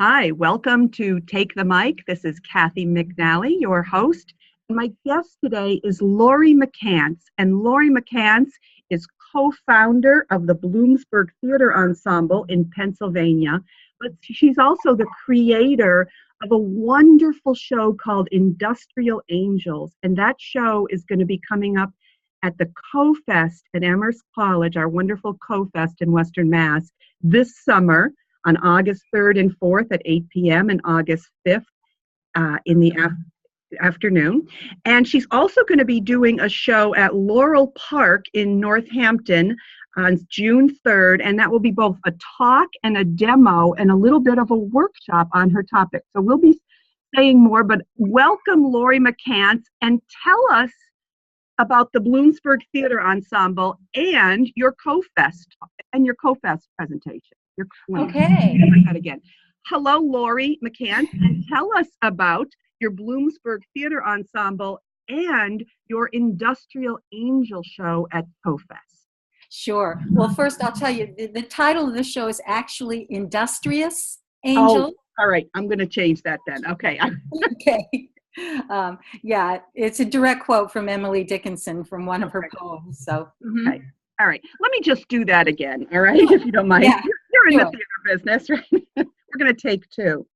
Hi, welcome to Take the Mic. This is Kathy McNally, your host. My guest today is Lori McCants, and Lori McCants is co-founder of the Bloomsburg Theater Ensemble in Pennsylvania, but she's also the creator of a wonderful show called Industrial Angels, and that show is going to be coming up at the Co-Fest at Amherst College, our wonderful Co-Fest in Western Mass, this summer on August 3rd and 4th at 8 p.m. and August 5th in the afternoon. And she's also going to be doing a show at Laurel Park in Northampton on June 3rd, and that will be both a talk and a demo and a little bit of a workshop on her topic. So we'll be saying more, but welcome, Lori McCants, and tell us about the Bloomsburg Theater Ensemble and your Co-Fest presentation. Okay. That again. Hello, Lori McCants, and tell us about your Bloomsburg Theater Ensemble and your Industrial Angel show at Co-Fest. Sure. Well, first I'll tell you, the title of the show is actually Industrious Angel. Oh, all right. I'm going to change that then. Okay. Okay. Yeah, it's a direct quote from Emily Dickinson from one of her poems. So, okay. All right. Let me just do that again. All right. If you don't mind. Yeah, You're in sure. the theater business, right? We're going to take two.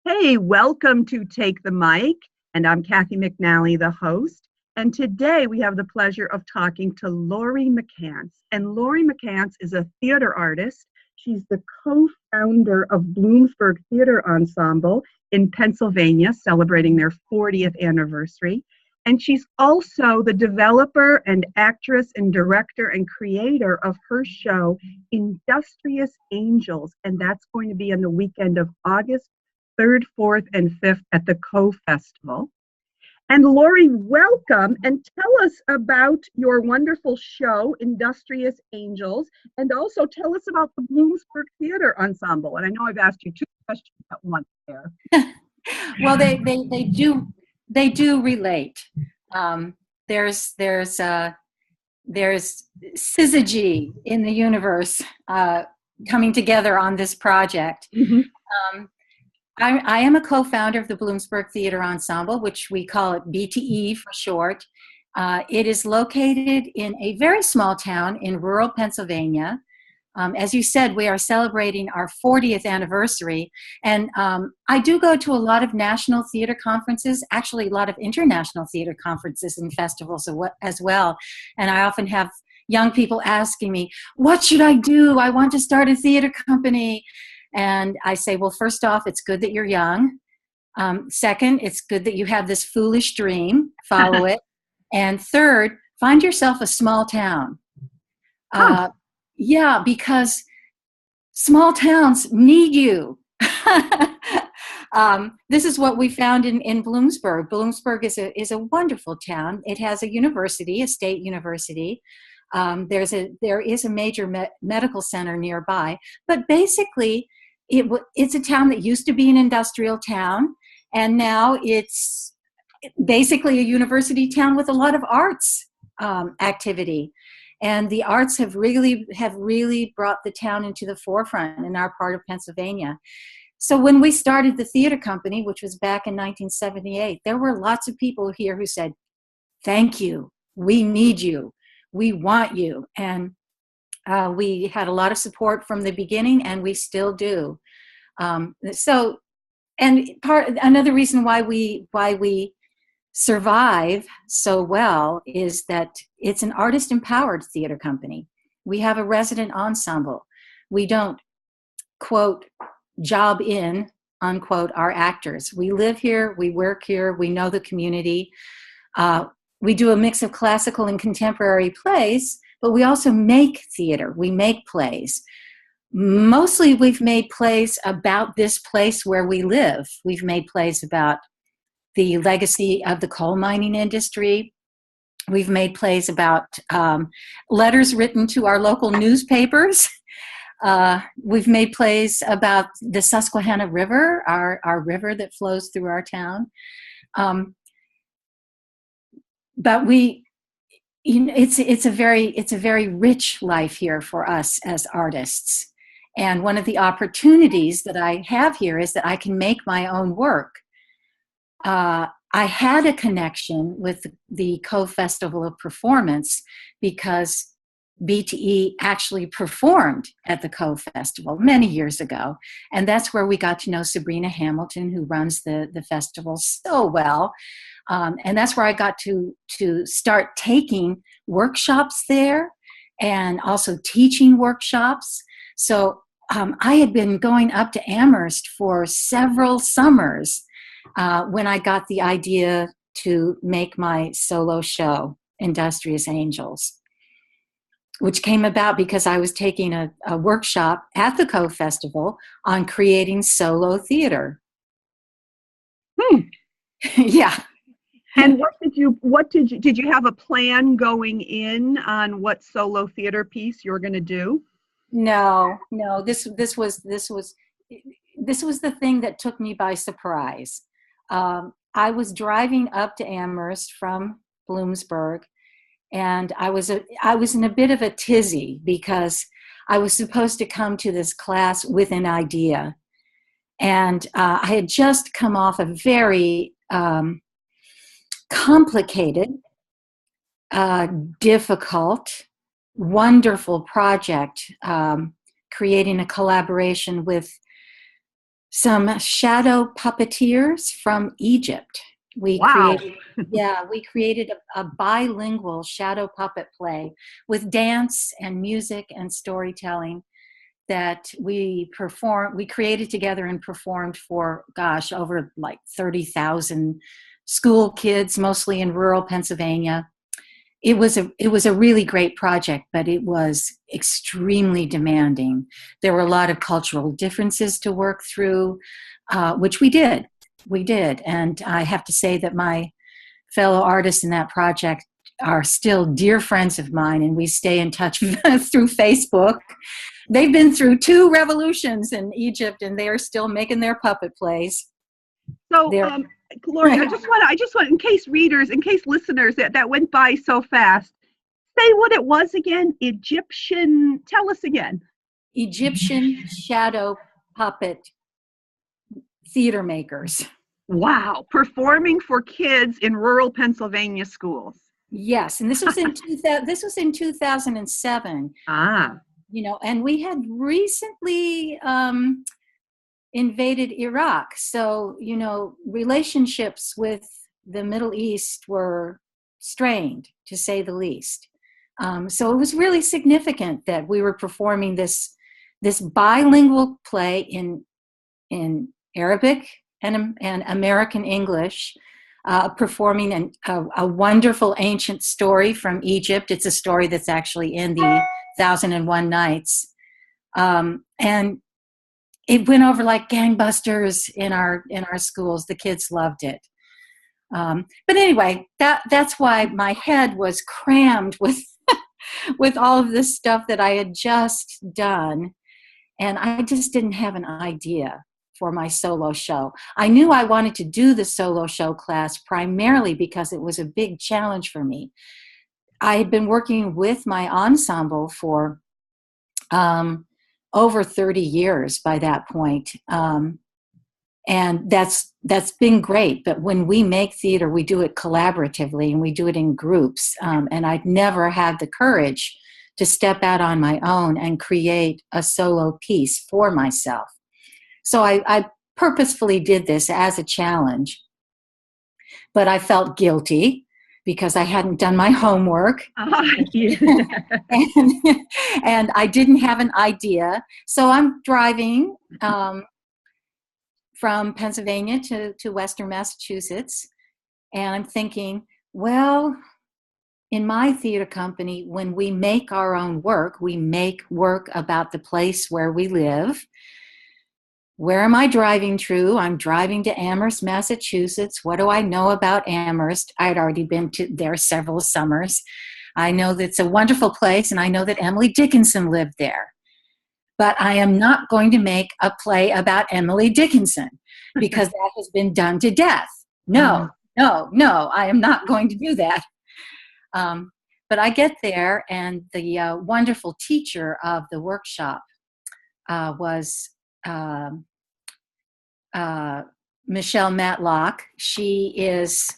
Hey, welcome to Take the Mic. And I'm Kathy McNally, the host. And today we have the pleasure of talking to Lori McCants. And Lori McCants is a theater artist. She's the co-founder of Bloomsburg Theater Ensemble in Pennsylvania, celebrating their 40th anniversary. And she's also the developer and actress and director and creator of her show, Industrious Angels. And that's going to be on the weekend of August 3rd, 4th, and 5th at the Co-Festival. And Lori, welcome, and tell us about your wonderful show, Industrious Angels, and also tell us about the Bloomsburg Theater Ensemble. And I know I've asked you two questions at once there. Well, they do relate. There's syzygy in the universe coming together on this project. Mm-hmm. I am a co-founder of the Bloomsburg Theater Ensemble, which we call it BTE for short. It is located in a very small town in rural Pennsylvania. As you said, we are celebrating our 40th anniversary, and I do go to a lot of national theater conferences, actually a lot of international theater conferences and festivals as well, and I often have young people asking me, what should I do? I want to start a theater company. And I say, well, first off, it's good that you're young. Second, it's good that you have this foolish dream, follow it. And third, find yourself a small town. Yeah, because small towns need you. This is what we found in Bloomsburg. Bloomsburg is a wonderful town. It has a university, a state university. There is a major medical center nearby, but basically it's a town that used to be an industrial town, and now it's basically a university town with a lot of arts activity. And the arts have really brought the town into the forefront in our part of Pennsylvania. So when we started the theater company, which was back in 1978, there were lots of people here who said, thank you, we need you, we want you. And we had a lot of support from the beginning, and we still do. Another reason why we survive so well is that it's an artist-empowered theater company. We have a resident ensemble. We don't, quote, job in, unquote, our actors. We live here, we work here, we know the community. We do a mix of classical and contemporary plays, but we also make theater. We make plays. Mostly we've made plays about this place where we live. We've made plays about the legacy of the coal mining industry. We've made plays about letters written to our local newspapers. We've made plays about the Susquehanna River, our river that flows through our town. But it's a very rich life here for us as artists. And one of the opportunities that I have here is that I can make my own work. I had a connection with the Co-Festival of Performance because BTE actually performed at the Co-Festival many years ago. And that's where we got to know Sabrina Hamilton, who runs the festival so well. And that's where I got to start taking workshops there and also teaching workshops. So I had been going up to Amherst for several summers when I got the idea to make my solo show, Industrious Angels, which came about because I was taking a workshop at the Co-Festival on creating solo theater. Yeah. And did you have a plan going in on what solo theater piece you were going to do? No, this was the thing that took me by surprise. I was driving up to Amherst from Bloomsburg, and I was in a bit of a tizzy because I was supposed to come to this class with an idea, and I had just come off a very complicated, difficult, wonderful project, creating a collaboration with some shadow puppeteers from Egypt. We created a bilingual shadow puppet play with dance and music and storytelling that we created together and performed for, over like 30,000 school kids, mostly in rural Pennsylvania. It was a really great project, but it was extremely demanding. There were a lot of cultural differences to work through, which we did. And I have to say that my fellow artists in that project are still dear friends of mine, and we stay in touch through Facebook. They've been through 2 revolutions in Egypt, and they are still making their puppet plays. So, Lori, I just want, in case listeners that went by so fast, say what it was again. Egyptian. Tell us again. Egyptian shadow puppet theater makers. Wow, performing for kids in rural Pennsylvania schools. Yes, and this was in 2007. And we had recently invaded Iraq, so relationships with the Middle East were strained, to say the least. So it was really significant that we were performing this bilingual play in Arabic and American English, performing a wonderful ancient story from Egypt. It's a story that's actually in the 1001 Nights. And it went over like gangbusters in our schools. The kids loved it. But anyway, that's why my head was crammed with with all of this stuff that I had just done. And I just didn't have an idea for my solo show. I knew I wanted to do the solo show class primarily because it was a big challenge for me. I had been working with my ensemble for over 30 years by that point. And that's been great. But when we make theater, we do it collaboratively and we do it in groups. And I'd never had the courage to step out on my own and create a solo piece for myself. So I purposefully did this as a challenge, but I felt guilty because I hadn't done my homework and I didn't have an idea. So I'm driving from Pennsylvania to Western Massachusetts, and I'm thinking, well, in my theater company, when we make our own work, we make work about the place where we live. Where am I driving to? I'm driving to Amherst, Massachusetts. What do I know about Amherst? I'd already been there several summers. I know that it's a wonderful place, and I know that Emily Dickinson lived there. But I am not going to make a play about Emily Dickinson because that has been done to death. No, I am not going to do that. But I get there, and the wonderful teacher of the workshop was Michelle Matlock. She's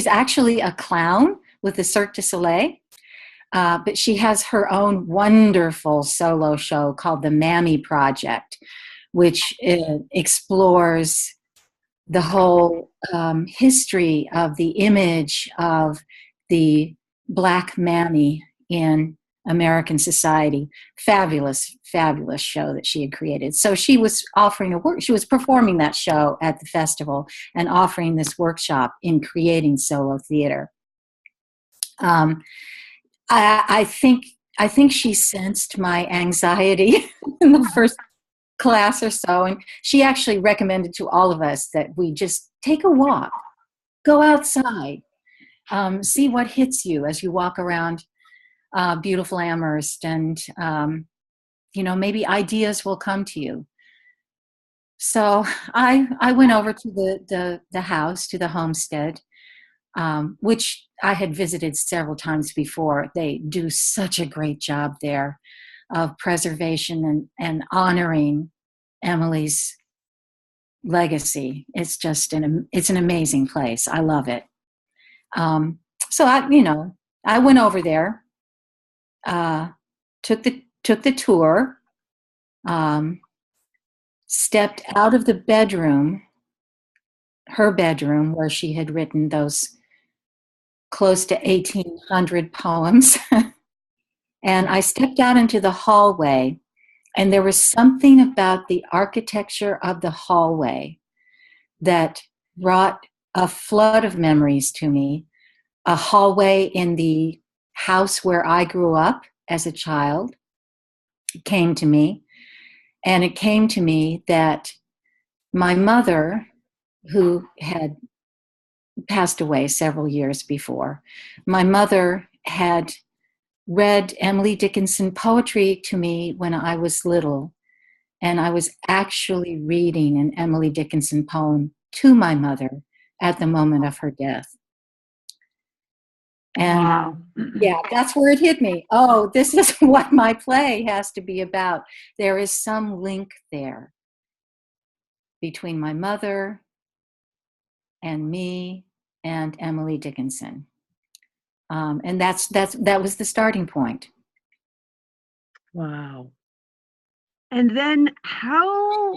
actually a clown with the Cirque du Soleil, but she has her own wonderful solo show called the Mammy Project, which explores the whole history of the image of the Black mammy in American society. Fabulous, fabulous show that she had created. So she was she was performing that show at the festival and offering this workshop in creating solo theater. I think she sensed my anxiety in the first class or so, and she actually recommended to all of us that we just take a walk, go outside, see what hits you as you walk around beautiful Amherst, and maybe ideas will come to you. So I went over to the house, to the homestead, which I had visited several times before. They do such a great job there of preservation and honoring Emily's legacy. It's just it's an amazing place. I love it. So I went over there, took the tour, stepped out of the bedroom, her bedroom, where she had written those close to 1,800 poems. And I stepped out into the hallway, and there was something about the architecture of the hallway that brought a flood of memories to me. A hallway in the house where I grew up as a child came to me. And it came to me that my mother, who had passed away several years before, my mother had read Emily Dickinson poetry to me when I was little, and I was actually reading an Emily Dickinson poem to my mother at the moment of her death. And wow. Yeah, that's where it hit me. Oh, this is what my play has to be about. There is some link there between my mother and me and Emily Dickinson. And that was the starting point. Wow. And then how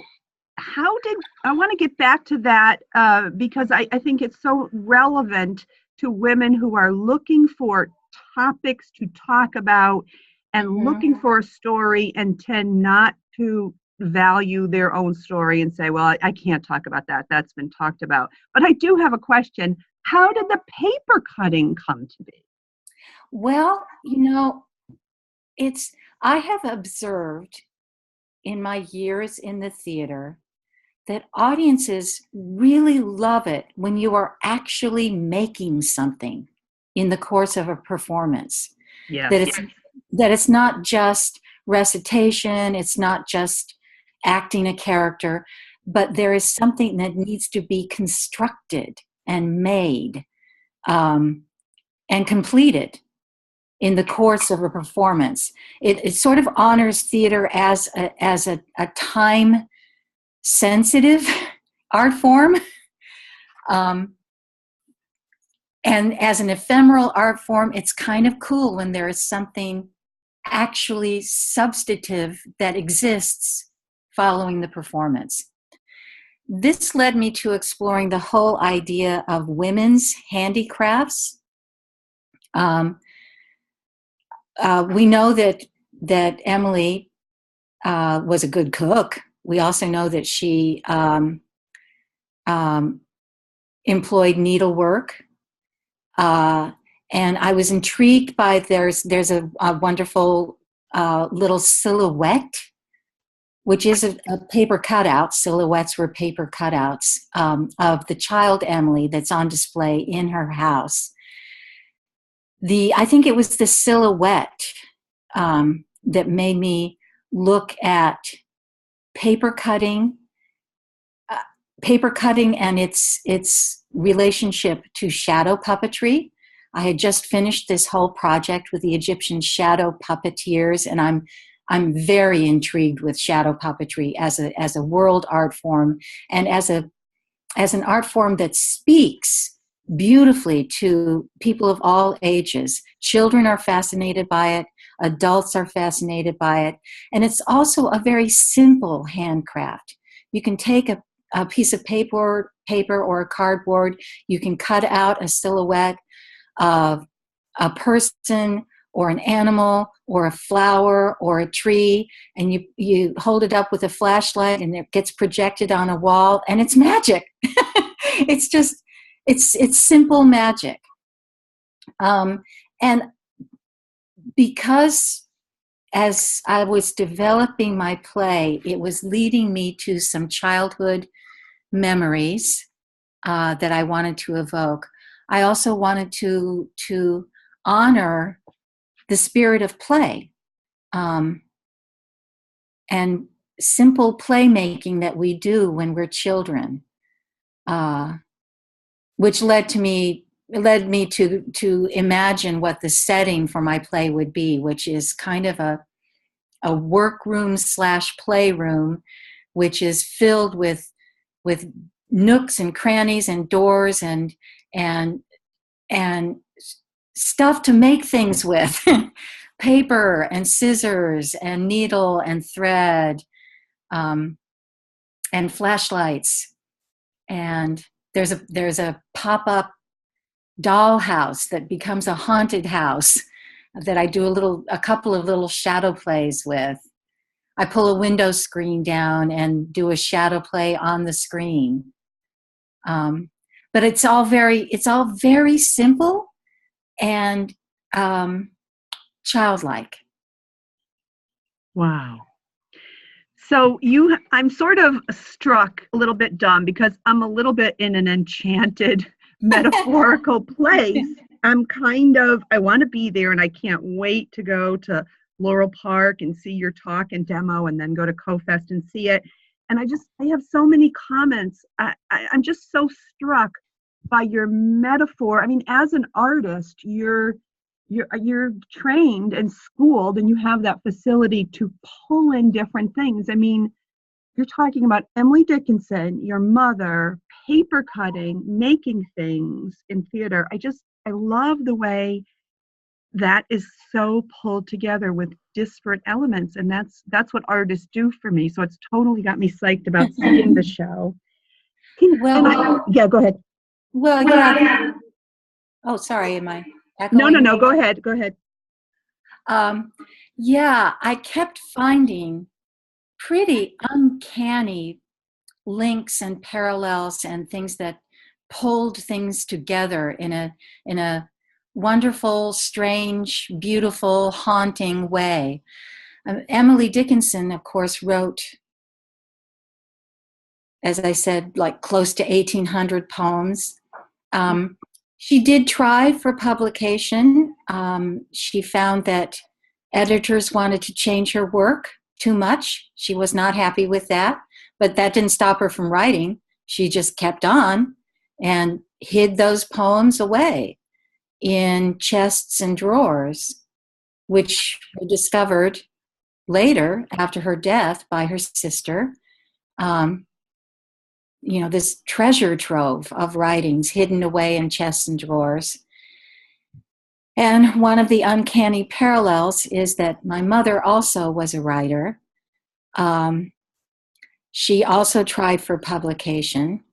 did, I want to get back to that because I think it's so relevant to women who are looking for topics to talk about and looking for a story and tend not to value their own story and say, well, I can't talk about that. That's been talked about. But I do have a question. How did the paper cutting come to be? Well, I have observed in my years in the theater that audiences really love it when you are actually making something in the course of a performance. Yeah. That it's not just recitation, it's not just acting a character, but there is something that needs to be constructed and made and completed in the course of a performance. It sort of honors theater as a time sensitive art form, and as an ephemeral art form. It's kind of cool when there is something actually substantive that exists following the performance. This led me to exploring the whole idea of women's handicrafts. We know that Emily was a good cook. We also know that she employed needlework, and I was intrigued by there's a wonderful little silhouette, which is a paper cutout. Silhouettes were paper cutouts of the child Emily that's on display in her house. I think it was the silhouette that made me look at paper cutting and its relationship to shadow puppetry. I had just finished this whole project with the Egyptian shadow puppeteers, and I'm very intrigued with shadow puppetry as a world art form, and as an art form that speaks beautifully to people of all ages. Children are fascinated by it, adults are fascinated by it, and it's also a very simple handcraft. You can take a piece of paper or a cardboard, you can cut out a silhouette of a person or an animal or a flower or a tree, and you hold it up with a flashlight and it gets projected on a wall, and it's magic. It's just, it's simple magic. And because as I was developing my play, it was leading me to some childhood memories that I wanted to evoke. I also wanted to honor the spirit of play, and simple playmaking that we do when we're children, which led me to imagine what the setting for my play would be, which is kind of a workroom / playroom, which is filled with nooks and crannies and doors and stuff to make things with. Paper and scissors and needle and thread, and flashlights. And there's a pop-up dollhouse that becomes a haunted house that I do a couple of little shadow plays with. I pull a window screen down and do a shadow play on the screen. But it's all very simple and childlike. Wow. So I'm sort of struck, a little bit dumb, because I'm a little bit in an enchanted metaphorical place. I want to be there, and I can't wait to go to Laurel Park and see your talk and demo, and then go to CoFest and see it. And I have so many comments. I'm just so struck by your metaphor. I mean, as an artist, you're trained and schooled, and you have that facility to pull in different things. I mean, you're talking about Emily Dickinson, your mother, paper cutting, making things in theater. I love the way that is so pulled together with disparate elements, and that's what artists do for me. So it's totally got me psyched about seeing the show. Yeah, go ahead. Well, yeah. Oh, sorry, am I echoing? No, go ahead. Yeah, I kept finding pretty uncanny links and parallels and things that pulled things together in a wonderful, strange, beautiful, haunting way. Emily Dickinson, of course, wrote, as I said, like close to 1,800 poems. She did try for publication. She found that editors wanted to change her work too much. She was not happy with that, but that didn't stop her from writing. She just kept on and hid those poems away in chests and drawers, which were discovered later after her death by her sister. This treasure trove of writings hidden away in chests and drawers. And one of the uncanny parallels is that my mother also was a writer. She also tried for publication.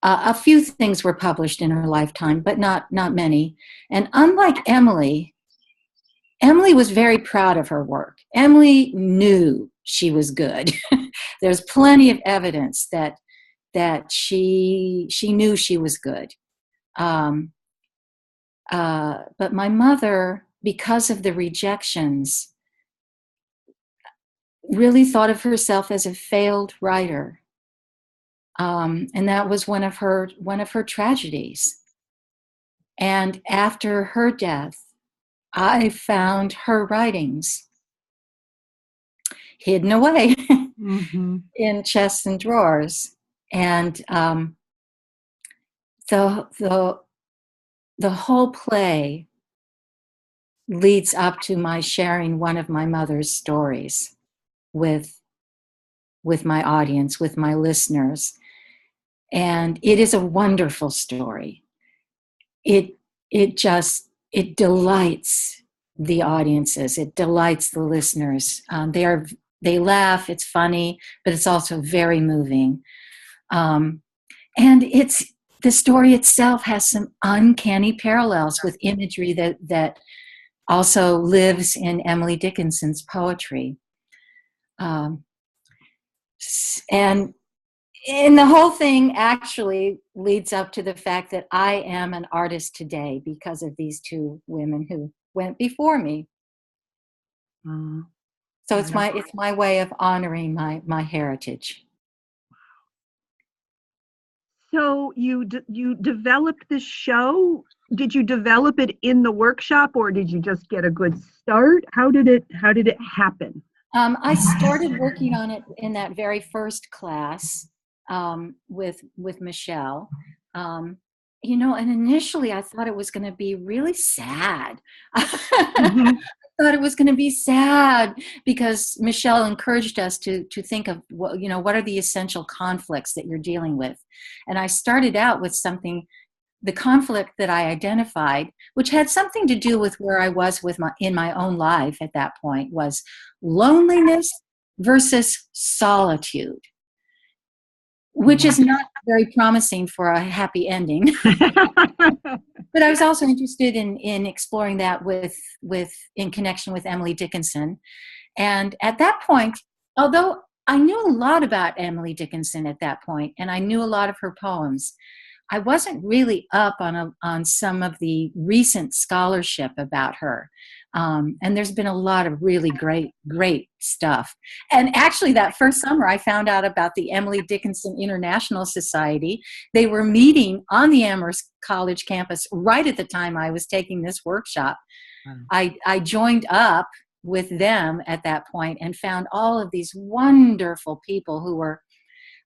A few things were published in her lifetime, but not many. And unlike Emily was very proud of her work. Emily knew she was good. There's plenty of evidence that she knew she was good. But my mother, because of the rejections, really thought of herself as a failed writer. And that was one of her tragedies. And after her death, I found her writings hidden away in chests and drawers. And the whole play leads up to my sharing one of my mother's stories with my audience, with my listeners. And it is a wonderful story. It delights the audiences. It delights the listeners. They laugh. It's funny, but it's also very moving. And the story itself has some uncanny parallels with imagery that also lives in Emily Dickinson's poetry. And the whole thing actually leads up to the fact that I am an artist today because of these two women who went before me. So it's my way of honoring my heritage. So you developed this show. Did you develop it in the workshop, or did you just get a good start? How did it happen? I started working on it in that very first class with Michelle. And initially I thought it was going to be really sad. Mm-hmm. I thought it was going to be sad because Michelle encouraged us to think of what are the essential conflicts that you're dealing with. And I started out with the conflict that I identified, which had something to do with where I was in my own life at that point, was loneliness versus solitude, which is not very promising for a happy ending. But I was also interested in exploring that in connection with Emily Dickinson. And at that point, although I knew a lot about Emily Dickinson at that point, and I knew a lot of her poems, I wasn't really up on some of the recent scholarship about her. And there's been a lot of really great stuff. And actually that first summer I found out about the Emily Dickinson International Society. They were meeting on the Amherst College campus right at the time I was taking this workshop. I joined up with them at that point and found all of these wonderful people who were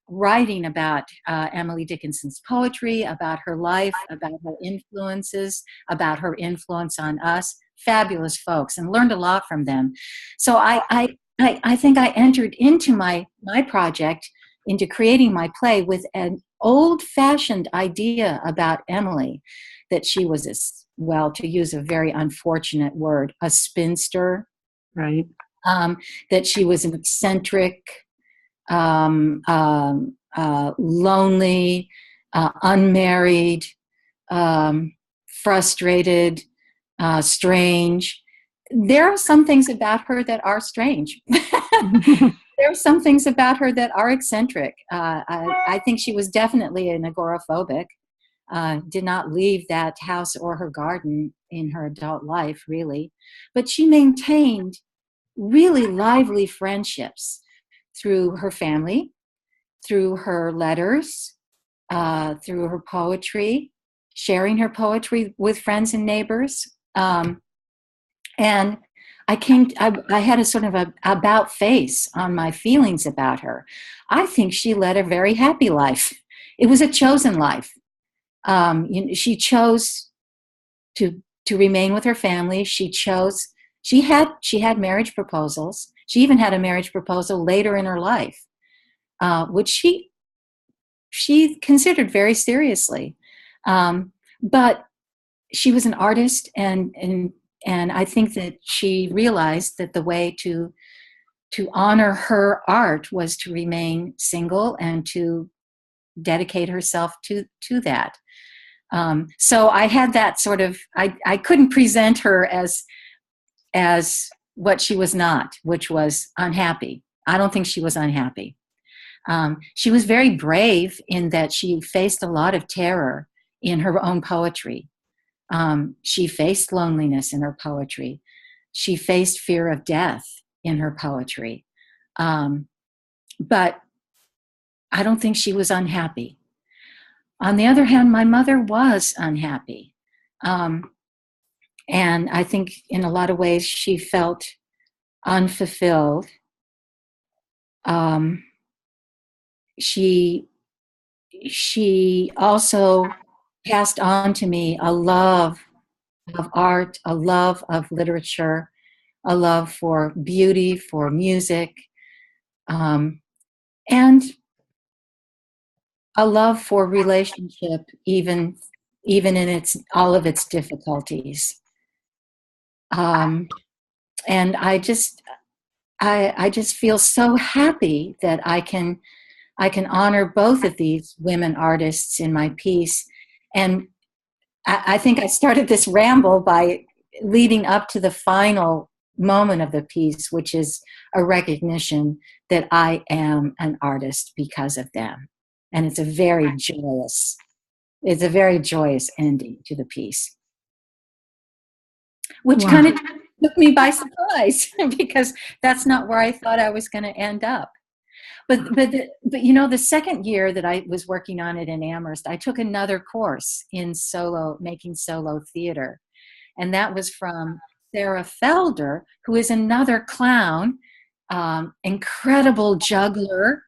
writing about Emily Dickinson's poetry, about her life, about her influences, about her influence on us. Fabulous folks, and learned a lot from them. So I think I entered into my project, into creating my play, with an old-fashioned idea about Emily, that she was to use a very unfortunate word, a spinster. Right. That she was an eccentric, lonely, unmarried, frustrated, strange. There are some things about her that are strange. There are some things about her that are eccentric. I think she was definitely an agoraphobic. Did not leave that house or her garden in her adult life, really. But she maintained really lively friendships through her family, through her letters, through her poetry, sharing her poetry with friends and neighbors. And I had a sort of about face on my feelings about her. I think she led a very happy life. It was a chosen life. She chose to remain with her family. She had marriage proposals. She even had a marriage proposal later in her life, which she considered very seriously. But she was an artist, and I think that she realized that the way to honor her art was to remain single and to dedicate herself to that. So I had that sort of, I couldn't present her as what she was not, which was unhappy. I don't think she was unhappy. She was very brave in that she faced a lot of terror in her own poetry. She faced loneliness in her poetry. She faced fear of death in her poetry. But I don't think she was unhappy. On the other hand, my mother was unhappy. And I think in a lot of ways she felt unfulfilled. She also passed on to me a love of art, a love of literature, a love for beauty, for music, and a love for relationship, even in its all of its difficulties. And I just feel so happy that I can honor both of these women artists in my piece. And I think I started this ramble by leading up to the final moment of the piece, which is a recognition that I am an artist because of them. And it's a very joyous ending to the piece, which kind of took me by surprise because that's not where I thought I was going to end up. But you know, the second year that I was working on it in Amherst, I took another course in making solo theater. And that was from Sarah Felder, who is another clown, incredible juggler.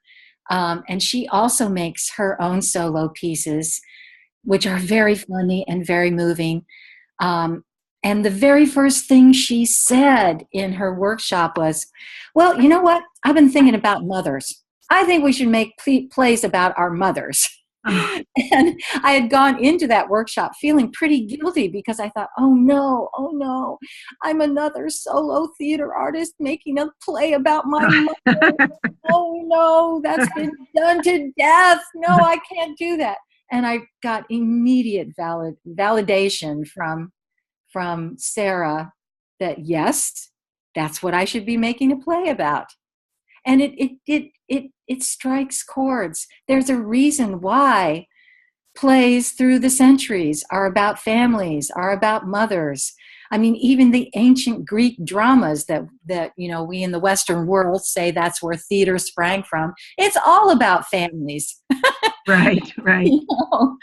And she also makes her own solo pieces, which are very funny and very moving. And the very first thing she said in her workshop was, well, you know what? I've been thinking about mothers. I think we should make plays about our mothers. And I had gone into that workshop feeling pretty guilty because I thought, oh no, I'm another solo theater artist making a play about my mother. Oh no, that's been done to death. No, I can't do that. And I got immediate validation from Sarah that yes, that's what I should be making a play about. And it strikes chords. There's a reason why plays through the centuries are about families, are about mothers. I mean, even the ancient Greek dramas that you know we in the Western world say that's where theater sprang from. It's all about families. Right. You know?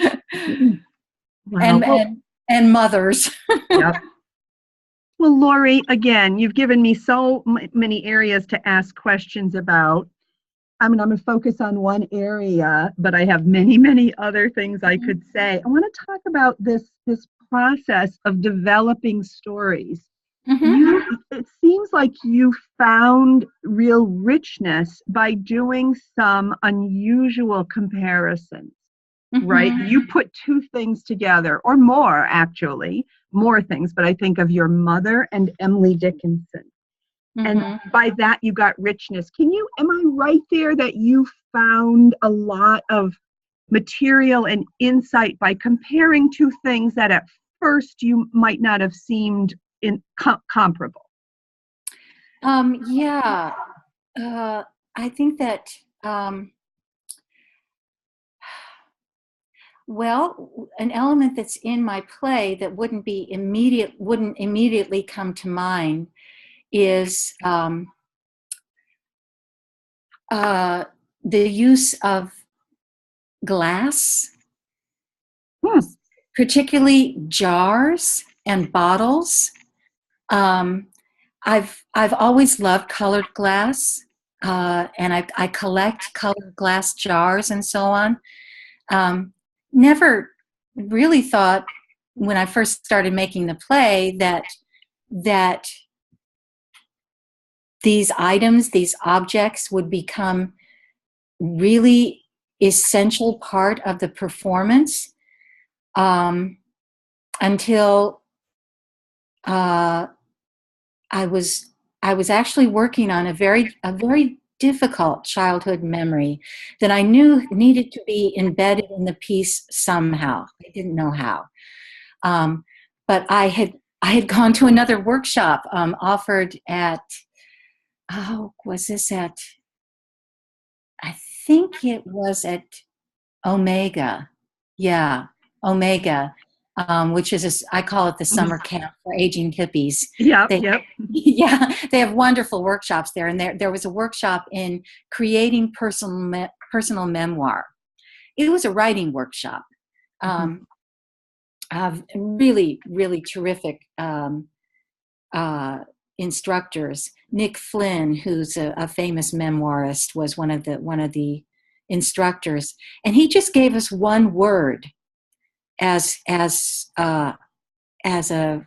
Wow. And mothers. Yep. Well, Lori, again, you've given me so many areas to ask questions about. I'm going to focus on one area, but I have many, many other things I could say. I want to talk about this process of developing stories. It seems like you found real richness by doing some unusual comparisons, right? You put two things together, or more actually, more things, but I think of your mother and Emily Dickinson. And by that, you got richness. Am I right there that you found a lot of material and insight by comparing two things that at first you might not have seemed comparable? Yeah. I think that, well, an element that's in my play that wouldn't immediately come to mind is the use of glass, particularly jars and bottles. I've always loved colored glass, and I collect colored glass jars and so on. Never really thought when I first started making the play that these items, these objects would become really essential part of the performance until I was actually working on a very difficult childhood memory that I knew needed to be embedded in the piece somehow. I didn't know how, but I had gone to another workshop offered at was this at? I think it was at Omega. Yeah, Omega. Which is, I call it the summer camp for aging hippies. Yeah. Yeah, they have wonderful workshops there. And there was a workshop in creating personal memoir. It was a writing workshop. Really, really terrific instructors. Nick Flynn, who's a famous memoirist, was one of the instructors, and he just gave us one word as as a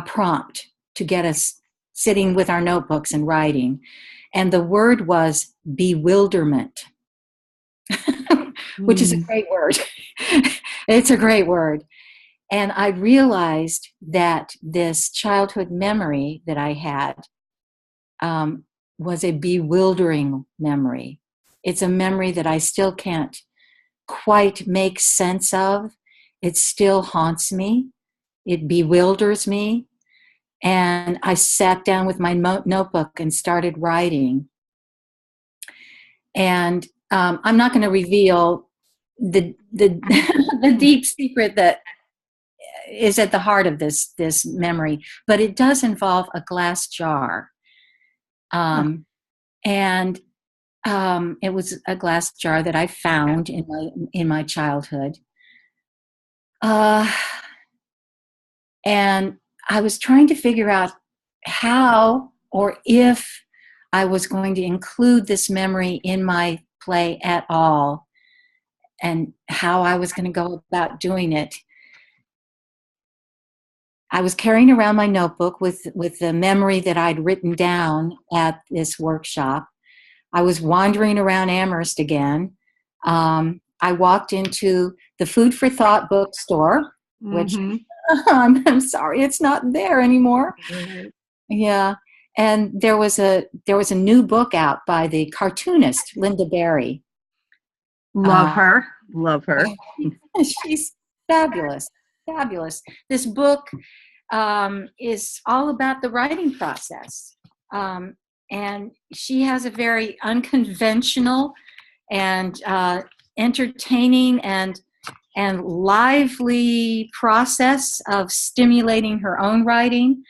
prompt to get us sitting with our notebooks and writing. And the word was bewilderment, which is a great word. It's a great word. And I realized that this childhood memory that I had was a bewildering memory. It's a memory that I still can't quite make sense of. It still haunts me. It bewilders me. And I sat down with my notebook and started writing. And I'm not going to reveal the the deep secret that is at the heart of this memory, but it does involve a glass jar. And it was a glass jar that I found in my childhood. And I was trying to figure out how or if I was going to include this memory in my play at all, and how I was going to go about doing it. I was carrying around my notebook with the memory that I'd written down at this workshop. I was wandering around Amherst again. I walked into the Food for Thought bookstore, which I'm sorry, it's not there anymore. Right. Yeah, and there was a new book out by the cartoonist Linda Berry. Love her. She's fabulous. This book is all about the writing process, and she has a very unconventional and entertaining and lively process of stimulating her own writing.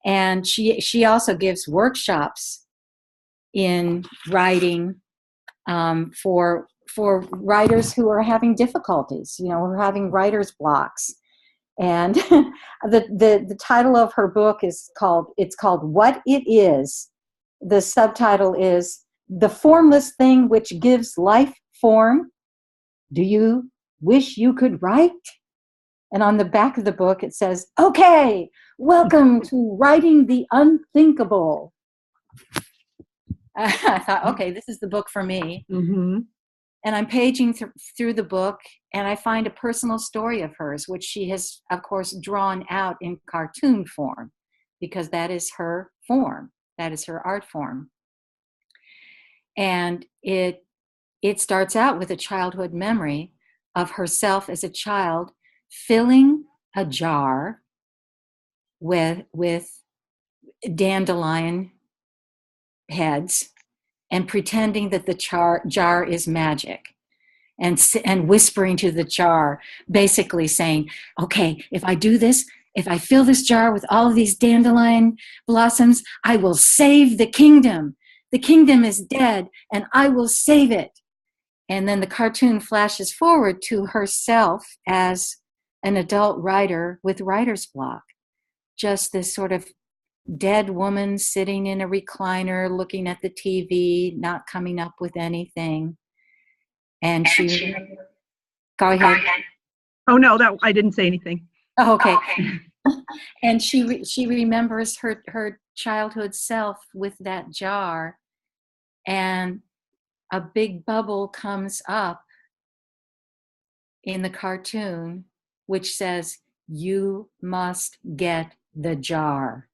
And she also gives workshops in writing for writers who are having difficulties, who are having writer's blocks. And the title of her book is called What It Is. The subtitle is The Formless Thing Which Gives Life Form. Do you wish you could write? And on the back of the book it says, okay, welcome to writing the unthinkable. I thought, okay, this is the book for me. Mm-hmm. And I'm paging through the book, and I find a personal story of hers, which she has, of course, drawn out in cartoon form, because that is her form. That is her art form. And it starts out with a childhood memory of herself as a child filling a jar with dandelion heads and pretending that the jar is magic, and whispering to the jar, basically saying, okay, if I do this, if I fill this jar with all of these dandelion blossoms, I will save the kingdom. The kingdom is dead and I will save it. And then the cartoon flashes forward to herself as an adult writer with writer's block. Just this sort of dead woman sitting in a recliner, looking at the TV, not coming up with anything. And she, go ahead. Oh no, I didn't say anything. Oh, okay. And she remembers her childhood self with that jar, and a big bubble comes up in the cartoon, which says, "You must get the jar."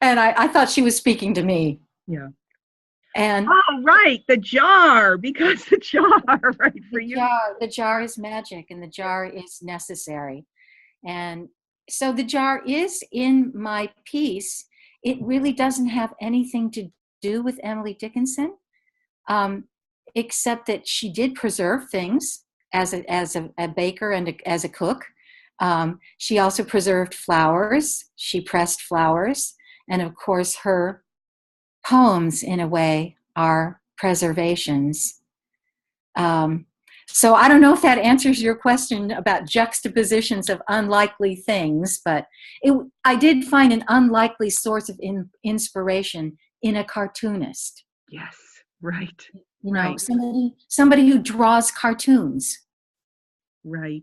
And I thought she was speaking to me. Yeah. And right, the jar, because the jar, right, for you. The jar is magic, and the jar is necessary. And so the jar is in my piece. It really doesn't have anything to do with Emily Dickinson, except that she did preserve things as a baker and as a cook. She also preserved flowers. She pressed flowers. And of course, her poems, in a way, are preservations. So I don't know if that answers your question about juxtapositions of unlikely things, but I did find an unlikely source of inspiration in a cartoonist. Yes, right. Somebody who draws cartoons. Right.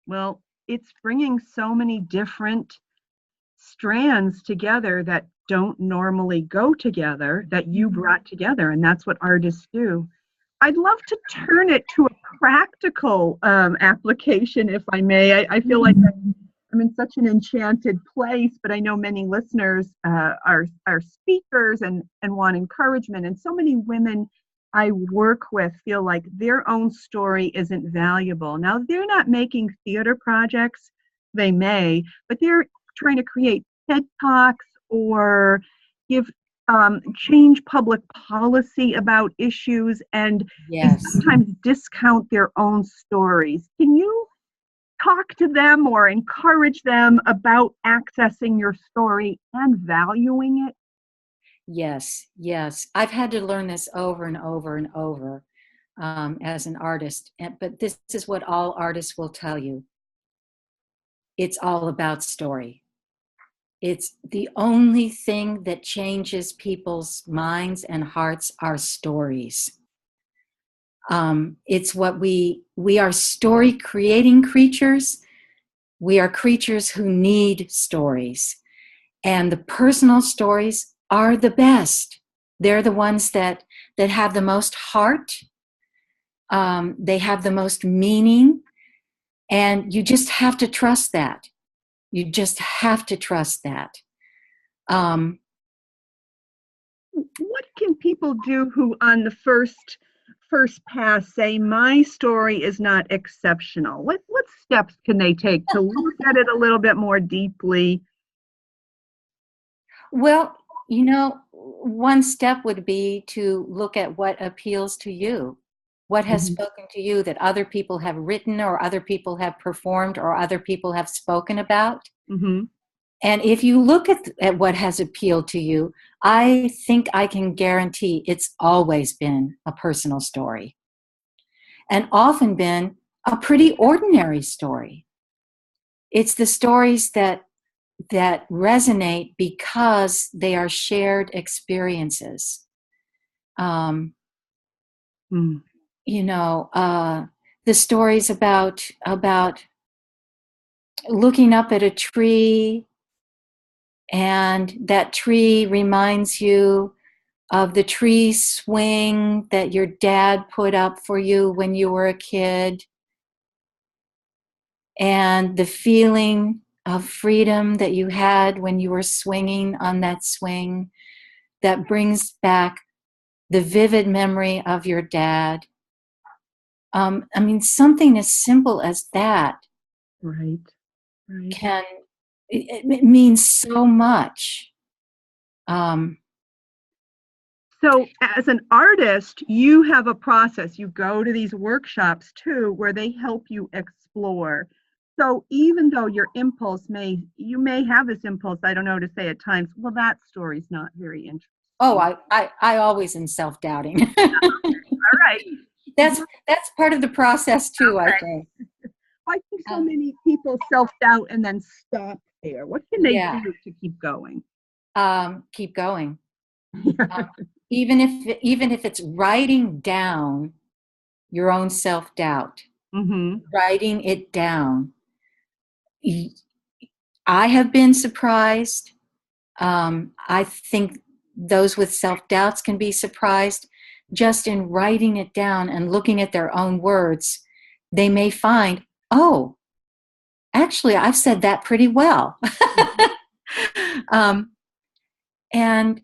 Well, it's bringing so many different strands together that don't normally go together that you brought together, and that's what artists do. I'd love to turn it to a practical application, if I may. I feel like I'm in such an enchanted place, but I know many listeners are speakers and want encouragement. And so many women I work with feel like their own story isn't valuable. Now, they're not making theater projects, they may, but they're trying to create TED Talks or give change public policy about issues, and they Yes. sometimes discount their own stories. Can you talk to them or encourage them about accessing your story and valuing it? Yes, yes. I've had to learn this over and over and over as an artist. But this is what all artists will tell you. It's all about story. It's the only thing that changes people's minds and hearts are stories. It's what we are story creating creatures. We are creatures who need stories. And the personal stories are the best. They're the ones that have the most heart. They have the most meaning. And you just have to trust that. You just have to trust that. What can people do who on the first pass say my story is not exceptional? What steps can they take to look at it a little bit more deeply? Well, one step would be to look at what appeals to you. What has Mhm. spoken to you that other people have written or other people have performed or other people have spoken about? Mhm. And if you look at what has appealed to you, I think I can guarantee it's always been a personal story and often been a pretty ordinary story. It's the stories that resonate because they are shared experiences. Um, Mm. you know, the stories about looking up at a tree, and that tree reminds you of the tree swing that your dad put up for you when you were a kid, and the feeling of freedom that you had when you were swinging on that swing that brings back the vivid memory of your dad. I mean, something as simple as that Right. Right. can it means so much. Um, So, as an artist, you have a process. You go to these workshops too, where they help you explore. So, even though you may have this impulse, I don't know, to say at times, well, that story's not very oh, interesting. I always am self-doubting. All right. That's part of the process too, I Okay. think. Why do so Um, many people self-doubt and then stop there? What can they yeah, do to keep going? keep going. Um, even if it's writing down your own self-doubt, Mm-hmm. writing it down. I have been surprised. I think those with self doubts can be surprised just in writing it down and looking at their own words. They may find, oh, actually, I've said that pretty well. um, and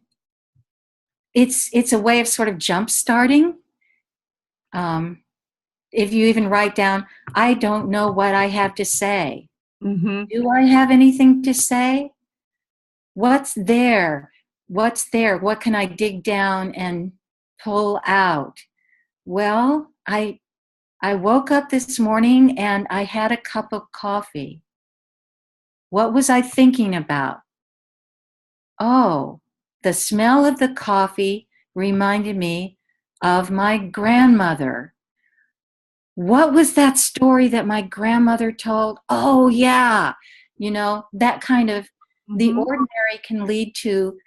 it's a way of sort of jump starting. Um, if you even write down, I don't know what I have to say. Mm-hmm. Do I have anything to say? What's there? What's there? What can I dig down and pull out? Well, I woke up this morning and I had a cup of coffee. What was I thinking about? Oh, the smell of the coffee reminded me of my grandmother. What was that story that my grandmother told? Oh, yeah. That kind of the Mm-hmm. ordinary can lead to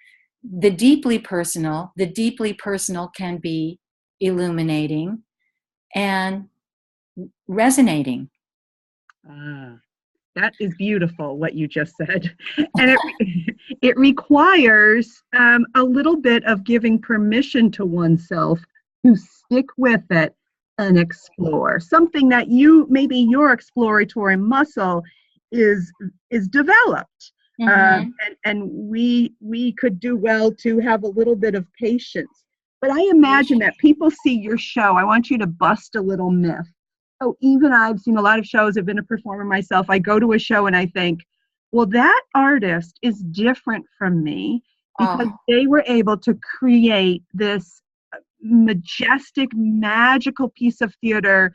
the deeply personal. The deeply personal can be illuminating and resonating. Ah, that is beautiful, what you just said. And it requires a little bit of giving permission to oneself to stick with it and explore something that you maybe your exploratory muscle is is developed. Mm-hmm. And we could do well to have a little bit of patience. But I imagine that people see your show. I want you to bust a little myth. Oh, even I've seen a lot of shows. I've been a performer myself. I go to a show and I think, well, that artist is different from me because Oh, they were able to create this majestic, magical piece of theater.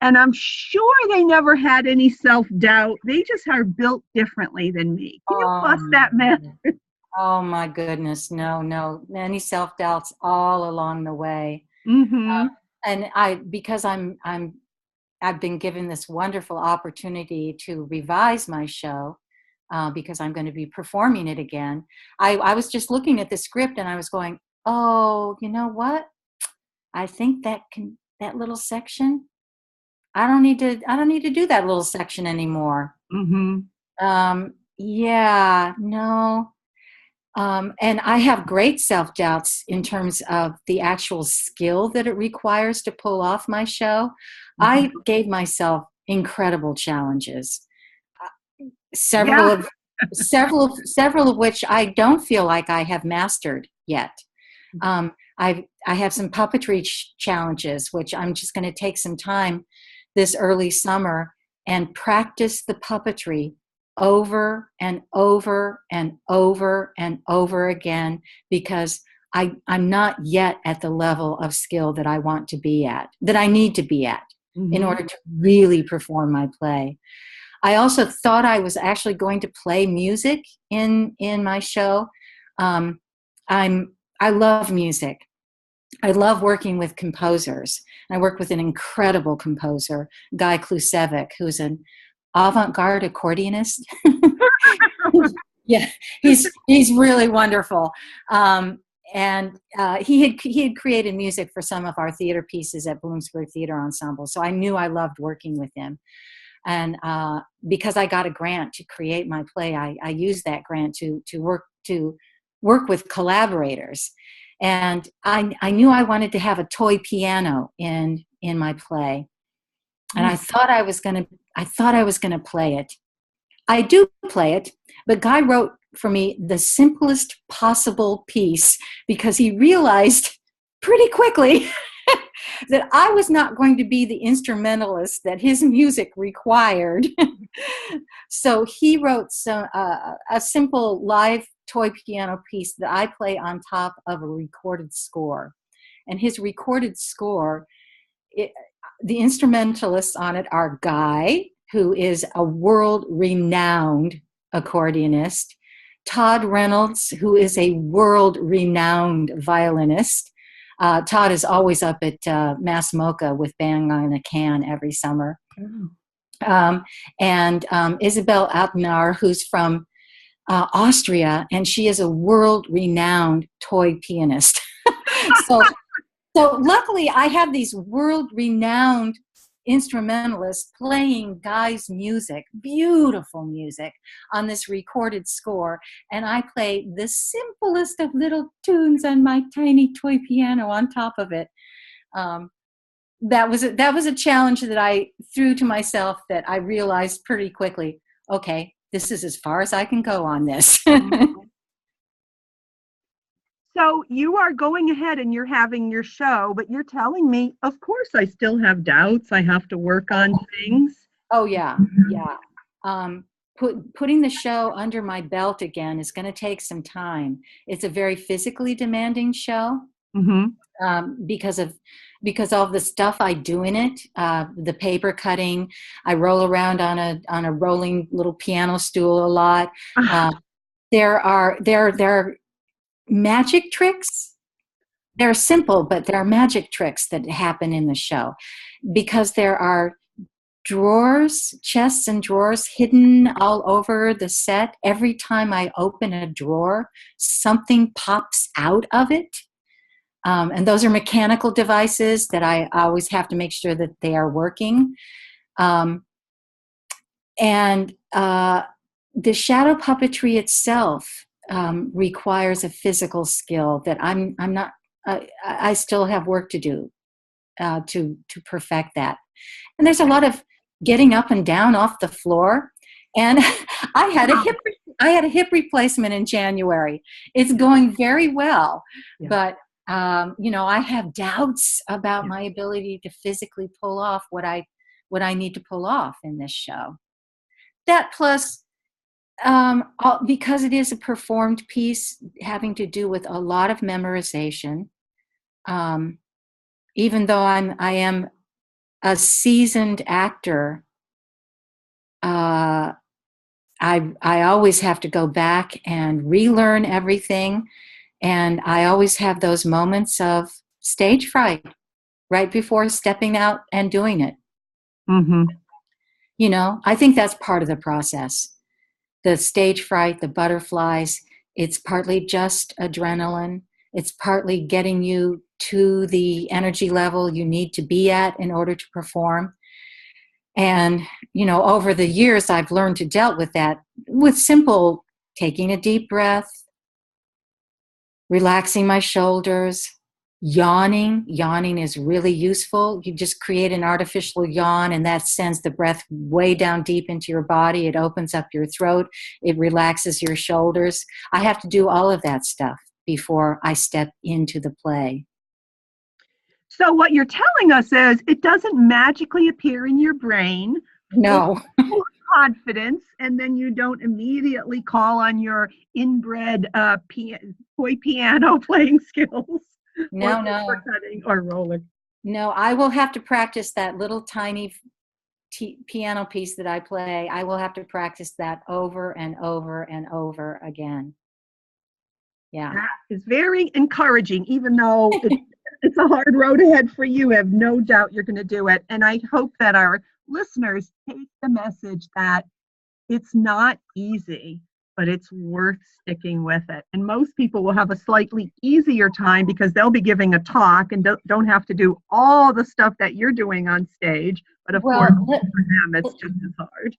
And I'm sure they never had any self doubt. They just are built differently than me. Can you oh, bust that myth? oh my goodness. No, no. Many self-doubts all along the way. Mm-hmm. And because I've been given this wonderful opportunity to revise my show, because I'm going to be performing it again. I was just looking at the script and I was going, oh, you know what? I think that little section, I don't need to do that little section anymore. Mm-hmm. Yeah, no. And I have great self doubts in terms of the actual skill that it requires to pull off my show. Mm-hmm. I gave myself incredible challenges, several Yeah. of several of which I don't feel like I have mastered yet. I have some puppetry challenges, which I'm just going to take some time this early summer and practice the puppetry over and over and over and over again, because I'm not yet at the level of skill that I want to be at, that I need to be at in Mm-hmm. order to really perform my play. I also thought I was actually going to play music in my show. Um, I love music. I love working with composers. I work with an incredible composer, Guy Klusevic, who's an avant-garde accordionist. Yeah, he's really wonderful. And he had created music for some of our theater pieces at Bloomsburg Theater Ensemble. So I knew I loved working with him. And because I got a grant to create my play, I used that grant to work with collaborators. And I knew I wanted to have a toy piano in my play, and Oh, I thought I was gonna play it. I do play it, but Guy wrote for me the simplest possible piece because he realized pretty quickly that I was not going to be the instrumentalist that his music required. So he wrote a simple live toy piano piece that I play on top of a recorded score. And his recorded score, the instrumentalists on it are Guy, who is a world renowned accordionist, Todd Reynolds, who is a world renowned violinist. Todd is always up at Mass MoCA with Bang on a Can every summer. And Isabel Altnar, who's from Austria, and she is a world renowned toy pianist. so, so luckily, I have these world renowned instrumentalists playing Guy's music, beautiful music, on this recorded score, and I play the simplest of little tunes on my tiny toy piano on top of it. That was a challenge that I threw to myself, that I realized pretty quickly. Okay, this is as far as I can go on this. so you are going ahead and you're having your show, but you're telling me, of course, I still have doubts. I have to work on things. Oh yeah, yeah. Um, Putting the show under my belt again is going to take some time. It's a very physically demanding show, Mm-hmm. Because of the stuff I do in it, the paper cutting. I roll around on a rolling little piano stool a lot. Uh, there are magic tricks. They're simple, but there are magic tricks that happen in the show, because there are drawers, chests and drawers hidden all over the set. Every time I open a drawer, something pops out of it. And those are mechanical devices that I always have to make sure that they are working. Um, And the shadow puppetry itself requires a physical skill that I'm not. I still have work to do to perfect that. And there's a lot of getting up and down off the floor. And I had a hip replacement in January. It's going very well, Yeah. but I have doubts about my ability to physically pull off what I need to pull off in this show. That plus, because it is a performed piece having to do with a lot of memorization, even though I am a seasoned actor, I always have to go back and relearn everything, and I always have those moments of stage fright right before stepping out and doing it. Mm-hmm. I think that's part of the process. The stage fright, the butterflies, it's partly just adrenaline. It's partly getting you to the energy level you need to be at in order to perform. And, over the years, I've learned to deal with that with simple taking a deep breath, relaxing my shoulders, yawning. Yawning is really useful. You just create an artificial yawn, and that sends the breath way down deep into your body. It opens up your throat. It relaxes your shoulders. I have to do all of that stuff before I step into the play. So what you're telling us is it doesn't magically appear in your brain. No. With confidence, and then you don't immediately call on your inbred toy piano playing skills. No. Or cutting or roller. No, I will have to practice that little tiny piano piece that I play. I will have to practice that over and over and over again. Yeah. That is very encouraging, even though it's a hard road ahead for you. I have no doubt you're going to do it. And I hope that our listeners take the message that it's not easy, but it's worth sticking with it. And most people will have a slightly easier time because they'll be giving a talk and don't have to do all the stuff that you're doing on stage. But of course, for them, it's just as hard.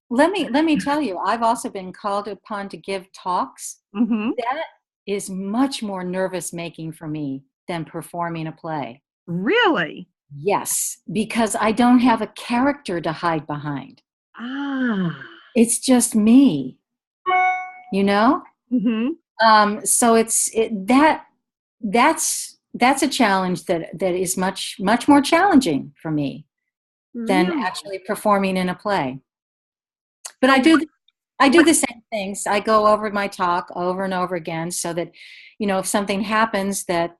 Let me tell you, I've also been called upon to give talks. Mm-hmm. That is much more nervous making for me than performing a play. Really? Yes, because I don't have a character to hide behind. It's just me, Mm-hmm. So that's a challenge that is much more challenging for me than actually performing in a play. But I do the same things. I go over my talk over and over again so that, if something happens that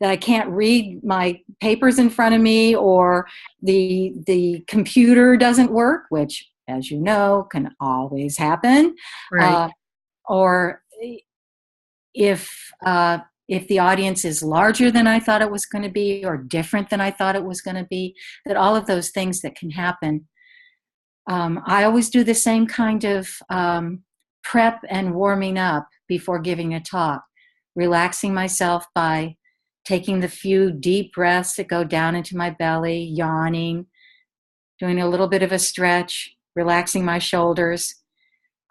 I can't read my papers in front of me, or the computer doesn't work, which, as you know, can always happen. Right. Or if the audience is larger than I thought it was going to be, or different than I thought it was going to be, that all of those things that can happen. I always do the same kind of prep and warming up before giving a talk, relaxing myself by taking the few deep breaths that go down into my belly, yawning, doing a little bit of a stretch, relaxing my shoulders.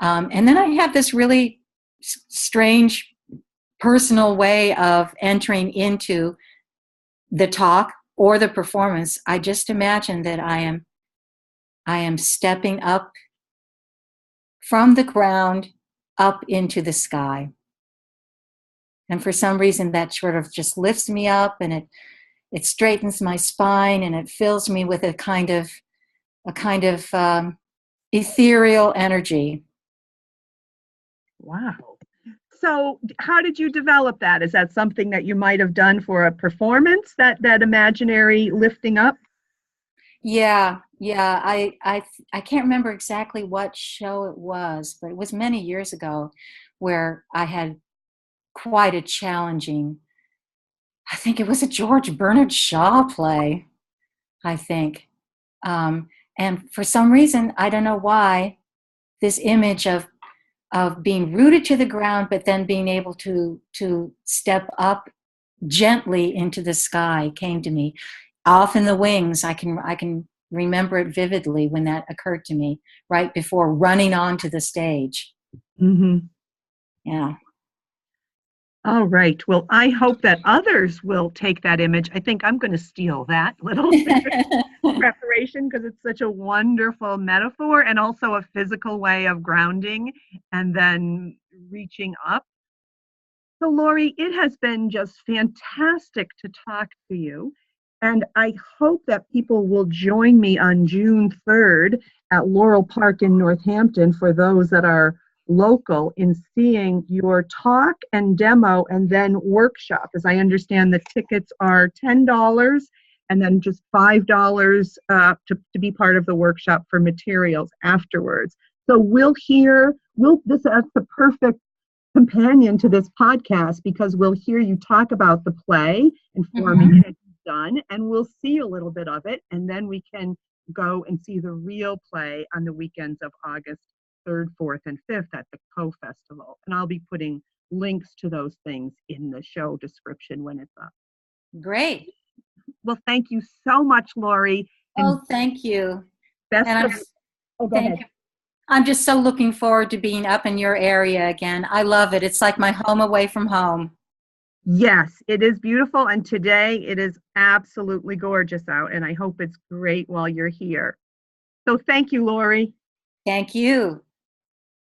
And then I have this really strange personal way of entering into the talk or the performance. I just imagine that I am stepping up from the ground up into the sky. And for some reason that sort of just lifts me up, and it straightens my spine, and it fills me with a kind of ethereal energy. Wow. So how did you develop that? Is that something that you might have done for a performance, that imaginary lifting up? Yeah. I can't remember exactly what show it was, but it was many years ago where I had quite a challenging, I think it was a George Bernard Shaw play, I think. And for some reason, I don't know why, this image of being rooted to the ground, but then being able to step up gently into the sky came to me. Off in the wings, I can remember it vividly when that occurred to me, right before running onto the stage. Mm-hmm. Yeah. All right. Well, I hope that others will take that image. I think I'm going to steal that little preparation because it's such a wonderful metaphor and also a physical way of grounding and then reaching up. So, Lori, it has been just fantastic to talk to you. And I hope that people will join me on June 3rd at Laurel Park in Northampton for those that are local in seeing your talk and demo and then workshop. As I understand, the tickets are $10 and then just $5 to be part of the workshop for materials afterwards. So that's the perfect companion to this podcast because we'll hear you talk about the play and forming it as you've done, and we'll see a little bit of it, and then we can go and see the real play on the weekends of August 3rd, 4th, and 5th at the Co-Festival. And I'll be putting links to those things in the show description when it's up. Great. Well, thank you so much, Lori. Oh, thank you. Best And of, go ahead. I'm just so looking forward to being up in your area again. I love it. It's like my home away from home. Yes, it is beautiful. And today it is absolutely gorgeous out. And I hope it's great while you're here. So thank you, Lori. Thank you.